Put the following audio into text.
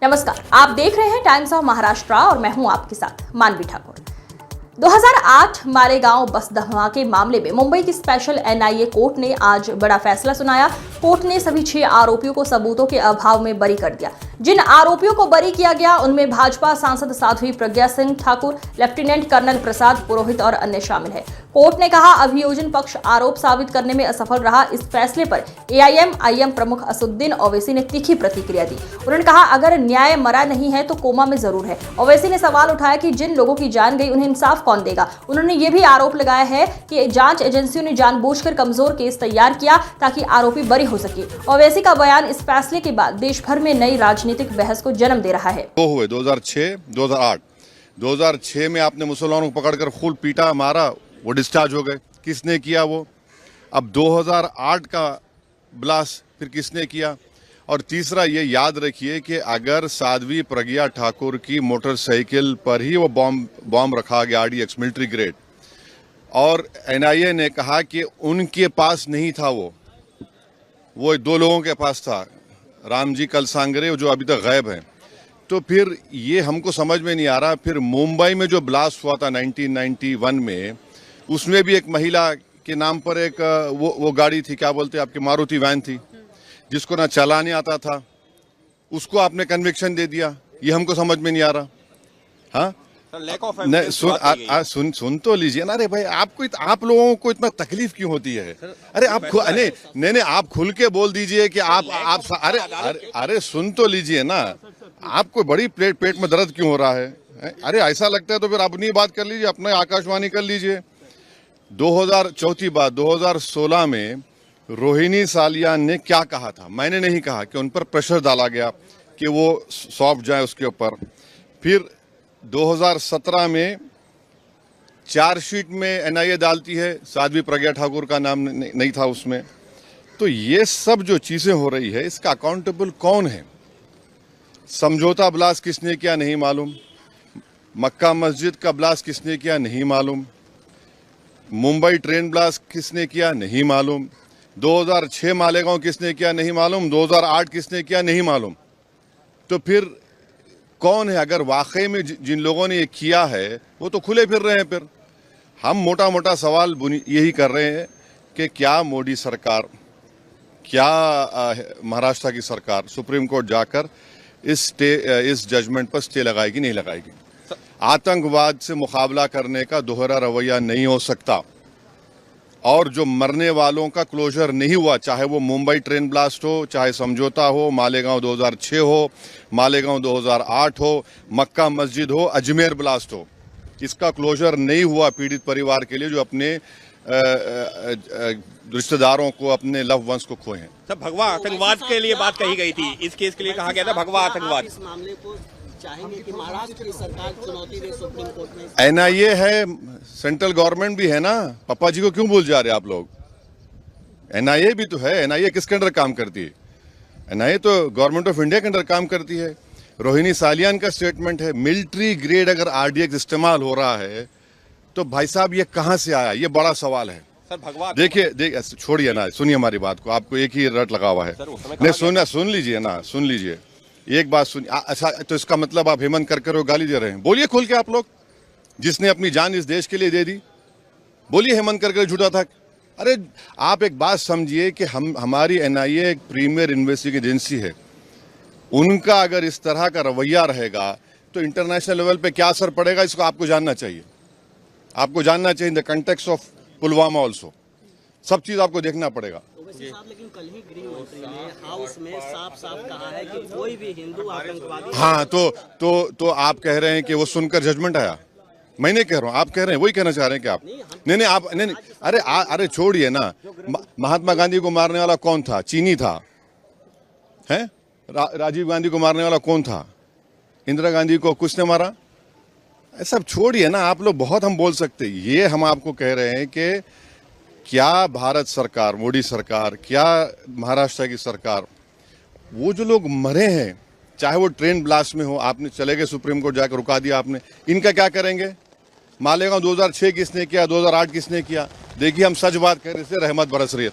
नमस्कार, आप देख रहे हैं टाइम्स ऑफ महाराष्ट्र और मैं हूं आपके साथ मानवी ठाकुर। 2008 मालेगांव बस धमाके मामले में मुंबई की स्पेशल एनआईए कोर्ट ने आज बड़ा फैसला सुनाया। कोर्ट ने सभी 6 आरोपियों को सबूतों के अभाव में बरी कर दिया। जिन आरोपियों को बरी किया गया उनमें भाजपा सांसद साध्वी प्रज्ञा सिंह ठाकुर, लेफ्टिनेंट कर्नल प्रसाद पुरोहित और अन्य शामिल है। कोर्ट ने कहा, अभियोजन पक्ष आरोप साबित करने में असफल रहा। इस फैसले पर एआईएमआईएम प्रमुख असदुद्दीन ओवैसी ने तीखी प्रतिक्रिया दी। उन्होंने कहा, अगर न्याय मरा नहीं है तो कोमा में जरूर है। ओवैसी ने सवाल उठाया कि जिन लोगों की जान गई उन्हें इंसाफ कौन देगा। उन्होंने ये भी आरोप लगाया है कि जांच एजेंसियों ने जानबूझकर कमजोर केस तैयार किया ताकि आरोपी बरी हो सके। ओवैसी का बयान इस फैसले के बाद देश भर में नई राजनीतिक बहस को जन्म दे रहा है। 2006, 2008, 2006 में आपने मुसलमानों को पकड़कर खूब पीटा, मारा, वो डिस्चार्ज हो गए। किसने किया वो? अब 2008 का ब्लास्ट फिर किसने किया? और तीसरा ये याद रखिए कि अगर साध्वी प्रज्ञा ठाकुर की मोटरसाइकिल पर ही वो बॉम्ब रखा गया RDX मिलिट्री ग्रेड, और एनआईए ने कहा कि उनके पास नहीं था, वो 2 लोगों के पास था, रामजी कलसांगरे जो अभी तक गायब हैं, तो फिर ये हमको समझ में नहीं आ रहा। फिर मुंबई में जो ब्लास्ट हुआ था 1991 में, उसमें भी एक महिला के नाम पर एक वो गाड़ी थी, क्या बोलते हैं आपकी, मारुति वैन थी, जिसको ना चलाने आता था, उसको आपने कन्विक्शन दे दिया। ये हमको समझ में नहीं आ रहा। हाँ, सुन तो लीजिए ना। अरे भाई, आप लोगों को इतना तकलीफ क्यों होती है? अरे आप नहीं, आप खुल के बोल दीजिए कि आप अरे सुन तो लीजिए ना। आपको बड़ी पेट में दर्द क्यों हो रहा है? अरे ऐसा लगता है तो फिर अपनी बात कर लीजिए, अपने आकाशवाणी कर लीजिए। 2016 में रोहिणी सालियान ने क्या कहा था? मैंने नहीं कहा कि उन पर प्रेशर डाला गया कि वो सौंप जाए उसके ऊपर। फिर 2017 में चार्जशीट में एनआईए डालती है, साध्वी प्रज्ञा ठाकुर का नाम नहीं था उसमें। तो ये सब जो चीजें हो रही है, इसका अकाउंटेबल कौन है? समझौता ब्लास्ट किसने किया नहीं मालूम, मक्का मस्जिद का ब्लास्ट किसने किया नहीं मालूम, मुंबई ट्रेन ब्लास्ट किसने किया नहीं मालूम, 2006 मालेगांव किसने किया नहीं मालूम, 2008 किसने किया नहीं मालूम। तो फिर कौन है? अगर वाकई में जिन लोगों ने ये किया है वो तो खुले फिर रहे हैं। फिर हम मोटा मोटा सवाल यही कर रहे हैं कि क्या मोदी सरकार, क्या महाराष्ट्र की सरकार सुप्रीम कोर्ट जाकर इस जजमेंट पर स्टे लगाएगी नहीं लगाएगी? आतंकवाद से मुकाबला करने का दोहरा रवैया नहीं हो सकता, और जो मरने वालों का क्लोजर नहीं हुआ, चाहे वो मुंबई ट्रेन ब्लास्ट हो, चाहे समझौता हो, मालेगांव 2006 हो, मालेगांव 2008 हो, मक्का मस्जिद हो, अजमेर ब्लास्ट हो, इसका क्लोजर नहीं हुआ पीड़ित परिवार के लिए जो अपने रिश्तेदारों को, अपने लव वंस को खोए हैं। सब भगवा आतंकवाद के लिए बात कही गई थी। इस केस के लिए कहा गया था भगवा आतंकवाद। इस मामले को चाहेंगे कि महाराष्ट्र की सरकार चुनौती दे सुप्रीम कोर्ट में? एनआईए है, सेंट्रल गवर्नमेंट भी है ना। पापा जी को क्यों भूल जा रहे आप लोग? एनआईए भी तो है। एनआईए किसके अंडर काम करती है? एनआईए तो गवर्नमेंट ऑफ इंडिया के अंडर काम करती है। रोहिणी सालियान का स्टेटमेंट है, मिलिट्री ग्रेड अगर RDX इस्तेमाल हो रहा है तो भाई साहब ये कहां से आया? ये बड़ा सवाल है। सर भगवा देखिए छोड़िए ना, सुनिए हमारी बात को। आपको एक ही रट लगा हुआ है। नहीं, सुन लीजिए ना, सुन लीजिए एक बात सुनिए। अच्छा, तो इसका मतलब आप हेमंत करकर वो गाली दे रहे हैं? बोलिए खुल के आप लोग, जिसने अपनी जान इस देश के लिए दे दी, बोलिए हेमंत करकर झूठा था। अरे आप एक बात समझिए कि हमारी एनआईए एक प्रीमियर इन्वेस्टिगेटिव एजेंसी है। उनका अगर इस तरह का रवैया रहेगा तो इंटरनेशनल लेवल पे क्या असर पड़ेगा, इसको आपको जानना चाहिए। आपको जानना चाहिए in the context of Pulwama also. सब चीज आपको देखना पड़ेगा। लेकिन कल ही गृह मंत्री ने हाउस में साफ कहा है कि कोई भी हिंदू आतंकवादी। हाँ, तो आप कह रहे हैं कि वो सुनकर जजमेंट आया? मैं नहीं कह रहा हूँ, आप कह रहे हैं, वही कहना चाह रहे हैं कि आप नहीं आप नहीं। अरे छोड़िए ना। महात्मा गांधी को मारने वाला कौन था? चीनी था। हैं? राजीव गांधी को मारने वाला कौन था? इंदिरा गांधी को कुछ ने मारा? सब छोड़िए ना आप लोग, बहुत हम बोल सकते हैं। ये हम आपको कह रहे हैं कि क्या भारत सरकार, मोदी सरकार, क्या महाराष्ट्र की सरकार, वो जो लोग मरे हैं, चाहे वो ट्रेन ब्लास्ट में हो, आपने चले गए सुप्रीम कोर्ट जाकर रुका दिया आपने, इनका क्या करेंगे? मालेगांव 2006 किसने किया, 2008 किसने किया? देखिए हम सच बात कह रहे, रहमत बरस रही है।